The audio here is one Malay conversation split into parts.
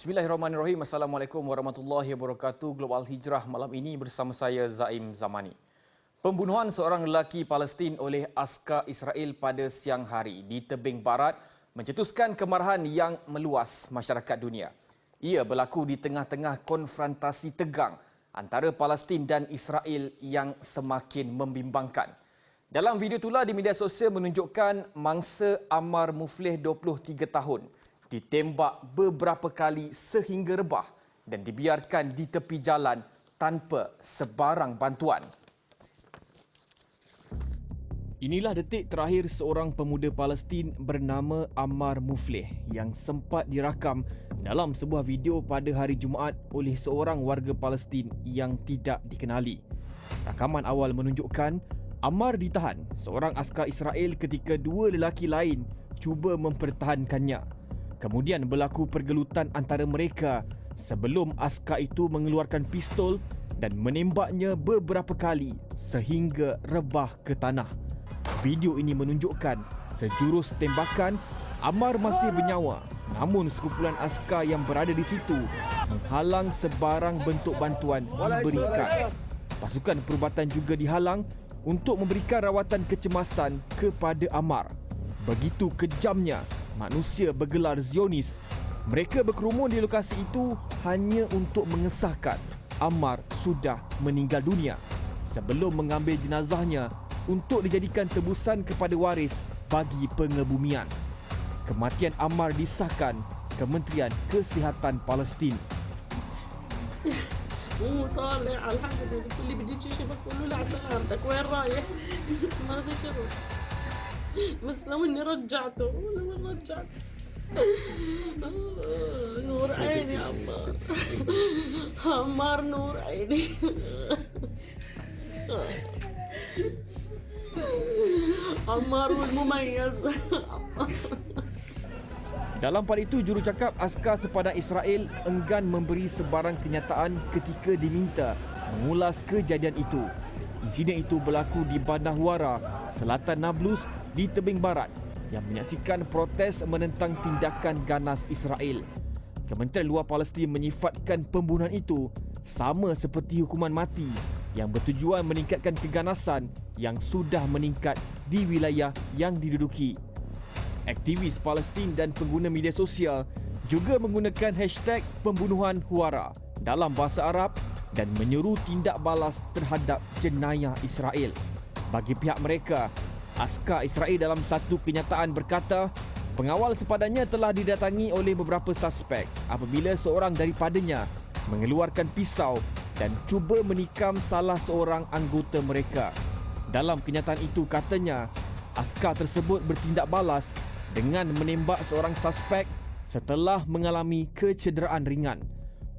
Bismillahirrahmanirrahim. Assalamualaikum warahmatullahi wabarakatuh. Global Hijrah malam ini bersama saya Zaim Zamani. Pembunuhan seorang lelaki Palestin oleh askar Israel pada siang hari di tebing barat mencetuskan kemarahan yang meluas masyarakat dunia. Ia berlaku di tengah-tengah konfrontasi tegang antara Palestin dan Israel yang semakin membimbangkan. Dalam video itulah di media sosial menunjukkan mangsa Ammar Muflih 23 tahun ditembak beberapa kali sehingga rebah dan dibiarkan di tepi jalan tanpa sebarang bantuan. Inilah detik terakhir seorang pemuda Palestin bernama Ammar Muflih yang sempat dirakam dalam sebuah video pada hari Jumaat oleh seorang warga Palestin yang tidak dikenali. Rakaman awal menunjukkan Ammar ditahan seorang askar Israel ketika dua lelaki lain cuba mempertahankannya. Kemudian berlaku pergelutan antara mereka sebelum askar itu mengeluarkan pistol dan menembaknya beberapa kali sehingga rebah ke tanah. Video ini menunjukkan sejurus tembakan Ammar masih bernyawa, namun sekumpulan askar yang berada di situ menghalang sebarang bentuk bantuan diberikan. Pasukan perubatan juga dihalang untuk memberikan rawatan kecemasan kepada Ammar. Begitu kejamnya manusia bergelar Zionis. Mereka berkerumun di lokasi itu hanya untuk mengesahkan Ammar sudah meninggal dunia sebelum mengambil jenazahnya untuk dijadikan tebusan kepada waris bagi pengebumian. Kematian Ammar disahkan Kementerian Kesihatan Palestin. طالع على الحمد لله بتقول لي بدي تشوفك بقول له لا سلامتك وين رايح؟ ما رضي شغل بس لو اني رجعته لو رجعته نور عيني عمار عمار نور عيني عمار والمميز Dalam pada itu, jurucakap askar sepadan Israel enggan memberi sebarang kenyataan ketika diminta mengulas kejadian itu. Insiden itu berlaku di Bandar Huara, selatan Nablus di tebing barat yang menyaksikan protes menentang tindakan ganas Israel. Kementerian Luar Palestin menyifatkan pembunuhan itu sama seperti hukuman mati yang bertujuan meningkatkan keganasan yang sudah meningkat di wilayah yang diduduki. Aktivis Palestin dan pengguna media sosial juga menggunakan hashtag pembunuhan Huara dalam bahasa Arab dan menyeru tindak balas terhadap jenayah Israel. Bagi pihak mereka, askar Israel dalam satu kenyataan berkata pengawal sepadannya telah didatangi oleh beberapa suspek apabila seorang daripadanya mengeluarkan pisau dan cuba menikam salah seorang anggota mereka. Dalam kenyataan itu katanya, askar tersebut bertindak balas dengan menembak seorang suspek setelah mengalami kecederaan ringan.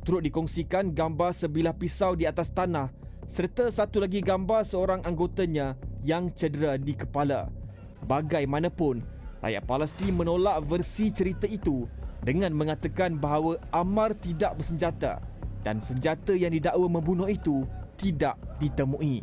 Turut dikongsikan gambar sebilah pisau di atas tanah serta satu lagi gambar seorang anggotanya yang cedera di kepala. Bagaimanapun, rakyat Palestin menolak versi cerita itu dengan mengatakan bahawa Ammar tidak bersenjata dan senjata yang didakwa membunuh itu tidak ditemui.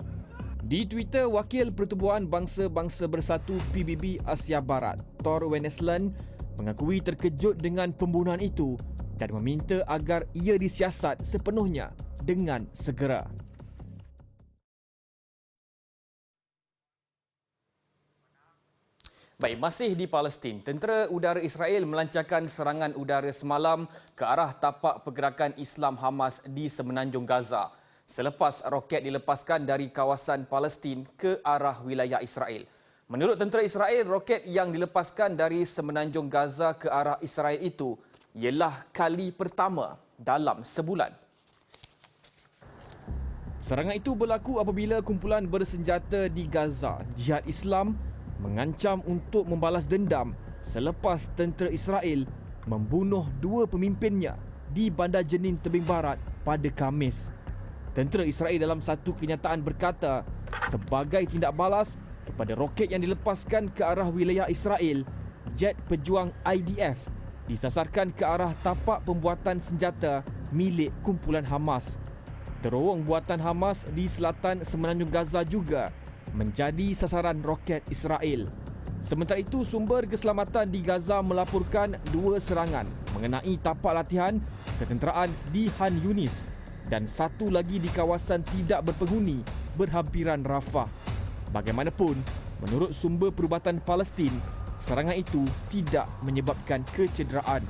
Di Twitter, Wakil Pertubuhan Bangsa-Bangsa Bersatu PBB Asia Barat, Thor Wennesland, mengakui terkejut dengan pembunuhan itu dan meminta agar ia disiasat sepenuhnya dengan segera. Baik, masih di Palestin, tentera udara Israel melancarkan serangan udara semalam ke arah tapak pergerakan Islam Hamas di Semenanjung Gaza selepas roket dilepaskan dari kawasan Palestin ke arah wilayah Israel. Menurut tentera Israel, roket yang dilepaskan dari Semenanjung Gaza ke arah Israel itu ialah kali pertama dalam sebulan. Serangan itu berlaku apabila kumpulan bersenjata di Gaza, Jihad Islam, mengancam untuk membalas dendam selepas tentera Israel membunuh dua pemimpinnya di Bandar Jenin tebing barat pada Khamis. Tentera Israel dalam satu kenyataan berkata sebagai tindak balas kepada roket yang dilepaskan ke arah wilayah Israel, jet pejuang IDF disasarkan ke arah tapak pembuatan senjata milik kumpulan Hamas. Terowong buatan Hamas di selatan Semenanjung Gaza juga menjadi sasaran roket Israel. Sementara itu, sumber keselamatan di Gaza melaporkan 2 serangan mengenai tapak latihan ketenteraan di Han Yunis dan 1 lagi di kawasan tidak berpenghuni berhampiran Rafah. Bagaimanapun, menurut sumber perubatan Palestin, serangan itu tidak menyebabkan kecederaan.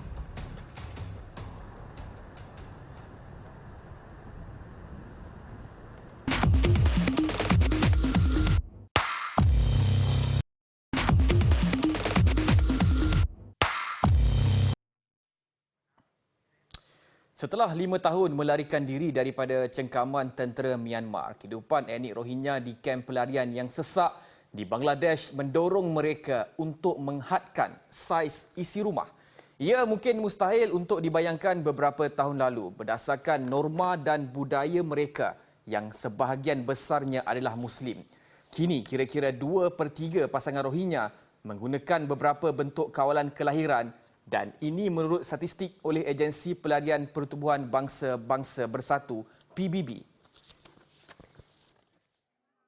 Setelah 5 tahun melarikan diri daripada cengkaman tentera Myanmar, kehidupan etnik Rohingya di kamp pelarian yang sesak di Bangladesh mendorong mereka untuk menghadkan saiz isi rumah. Ia mungkin mustahil untuk dibayangkan beberapa tahun lalu berdasarkan norma dan budaya mereka yang sebahagian besarnya adalah Muslim. Kini kira-kira 2/3 pasangan Rohingya menggunakan beberapa bentuk kawalan kelahiran, dan ini menurut statistik oleh Agensi Pelarian Pertubuhan Bangsa-Bangsa Bersatu PBB.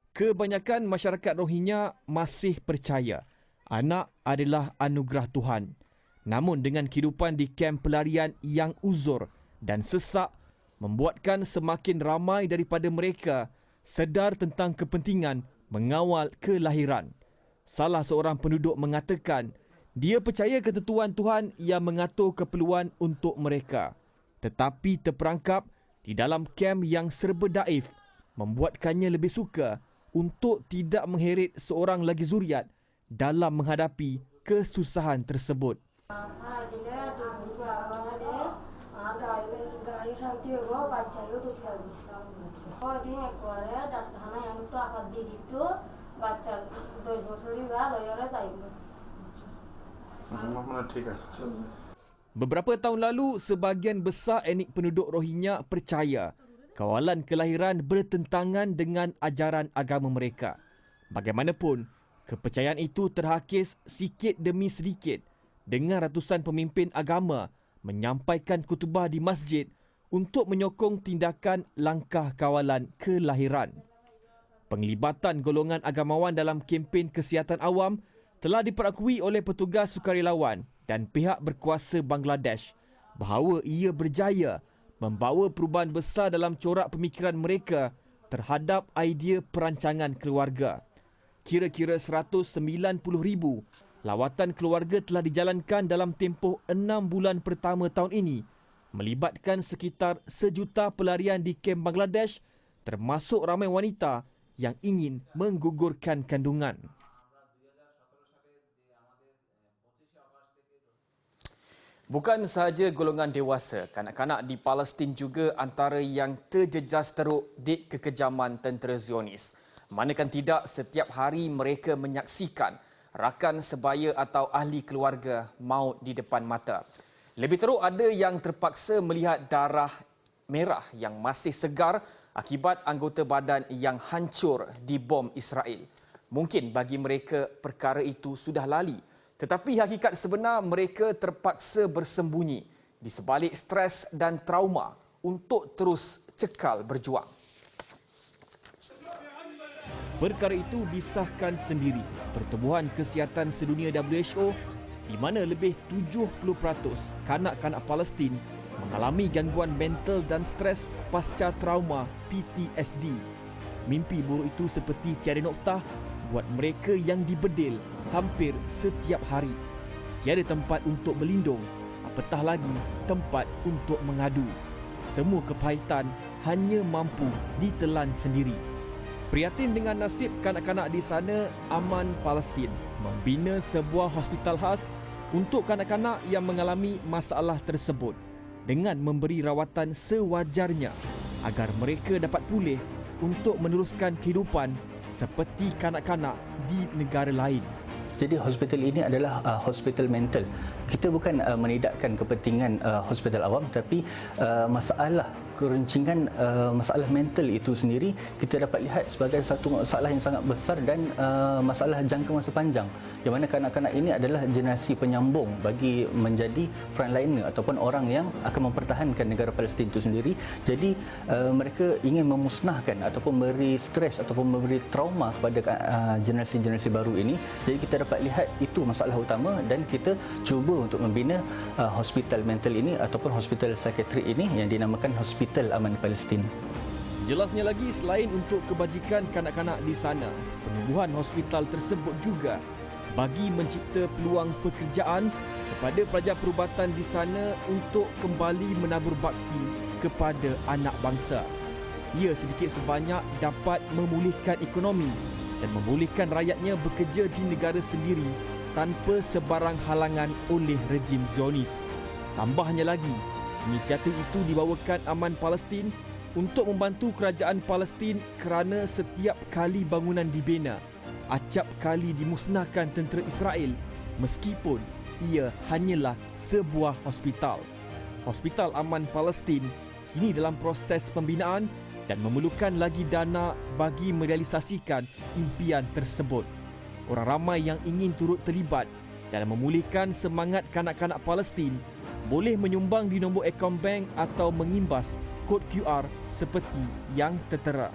Kebanyakan masyarakat Rohingya masih percaya anak adalah anugerah Tuhan. Namun dengan kehidupan di kamp pelarian yang uzur dan sesak membuatkan semakin ramai daripada mereka sedar tentang kepentingan mengawal kelahiran. Salah seorang penduduk mengatakan dia percaya ketentuan Tuhan yang mengatur keperluan untuk mereka. Tetapi terperangkap di dalam kamp yang serba daif membuatkannya lebih suka untuk tidak mengheret seorang lagi zuriat dalam menghadapi kesusahan tersebut. Beberapa tahun lalu, sebahagian besar etnik penduduk Rohingya percaya kawalan kelahiran bertentangan dengan ajaran agama mereka. Bagaimanapun, kepercayaan itu terhakis sikit demi sedikit dengan ratusan pemimpin agama menyampaikan khutbah di masjid untuk menyokong tindakan langkah kawalan kelahiran. Penglibatan golongan agamawan dalam kempen kesihatan awam telah diperakui oleh petugas sukarelawan dan pihak berkuasa Bangladesh bahawa ia berjaya membawa perubahan besar dalam corak pemikiran mereka terhadap idea perancangan keluarga. Kira-kira 190,000 lawatan keluarga telah dijalankan dalam tempoh 6 bulan pertama tahun ini, melibatkan sekitar 1 juta pelarian di kamp Bangladesh, termasuk ramai wanita yang ingin menggugurkan kandungan. Bukan sahaja golongan dewasa, kanak-kanak di Palestin juga antara yang terjejas teruk di kekejaman tentera Zionis. Manakan tidak, setiap hari mereka menyaksikan rakan sebaya atau ahli keluarga maut di depan mata. Lebih teruk, ada yang terpaksa melihat darah merah yang masih segar akibat anggota badan yang hancur dibom Israel. Mungkin bagi mereka perkara itu sudah lali. Tetapi hakikat sebenar, mereka terpaksa bersembunyi di sebalik stres dan trauma untuk terus cekal berjuang. Perkara itu disahkan sendiri Pertubuhan Kesihatan Sedunia WHO, di mana lebih 70% kanak-kanak Palestin mengalami gangguan mental dan stres pasca trauma PTSD. Mimpi buruk itu seperti tiada noktah buat mereka yang dibedil hampir setiap hari. Tiada tempat untuk berlindung, apatah lagi tempat untuk mengadu. Semua kepahitan hanya mampu ditelan sendiri. Prihatin dengan nasib kanak-kanak di sana, Aman Palestin membina sebuah hospital khas untuk kanak-kanak yang mengalami masalah tersebut dengan memberi rawatan sewajarnya agar mereka dapat pulih untuk meneruskan kehidupan seperti kanak-kanak di negara lain. Jadi hospital ini adalah hospital mental. Kita bukan menidakkan kepentingan hospital awam, tapi masalah keruncingan masalah mental itu sendiri kita dapat lihat sebagai satu masalah yang sangat besar dan masalah jangka masa panjang, di mana kanak-kanak ini adalah generasi penyambung bagi menjadi frontliner ataupun orang yang akan mempertahankan negara Palestin itu sendiri. Jadi mereka ingin memusnahkan ataupun memberi stres ataupun memberi trauma kepada generasi-generasi baru ini. Jadi kita dapat lihat itu masalah utama dan kita cuba untuk membina hospital mental ini ataupun hospital psikiatrik ini yang dinamakan Hospital Aman Palestin. Jelasnya lagi, selain untuk kebajikan kanak-kanak di sana, penubuhan hospital tersebut juga bagi mencipta peluang pekerjaan kepada pelajar perubatan di sana untuk kembali menabur bakti kepada anak bangsa. Ia sedikit sebanyak dapat memulihkan ekonomi dan membolehkan rakyatnya bekerja di negara sendiri tanpa sebarang halangan oleh rejim Zionis. Tambahnya lagi, inisiatif itu dibawakan Aman Palestin untuk membantu kerajaan Palestin kerana setiap kali bangunan dibina, acap kali dimusnahkan tentera Israel meskipun ia hanyalah sebuah hospital. Hospital Aman Palestin kini dalam proses pembinaan dan memerlukan lagi dana bagi merealisasikan impian tersebut. Orang ramai yang ingin turut terlibat dalam memulihkan semangat kanak-kanak Palestin boleh menyumbang di nombor akaun bank atau mengimbas kod QR seperti yang tertera.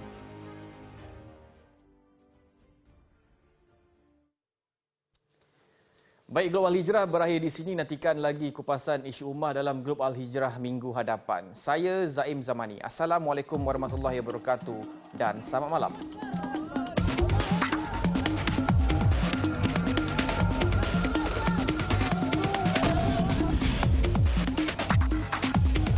Baik, Grup Al-Hijrah berakhir di sini. Nantikan lagi kupasan isu ummah dalam Grup Al-Hijrah minggu hadapan. Saya Zaim Zamani. Assalamualaikum warahmatullahi wabarakatuh dan selamat malam.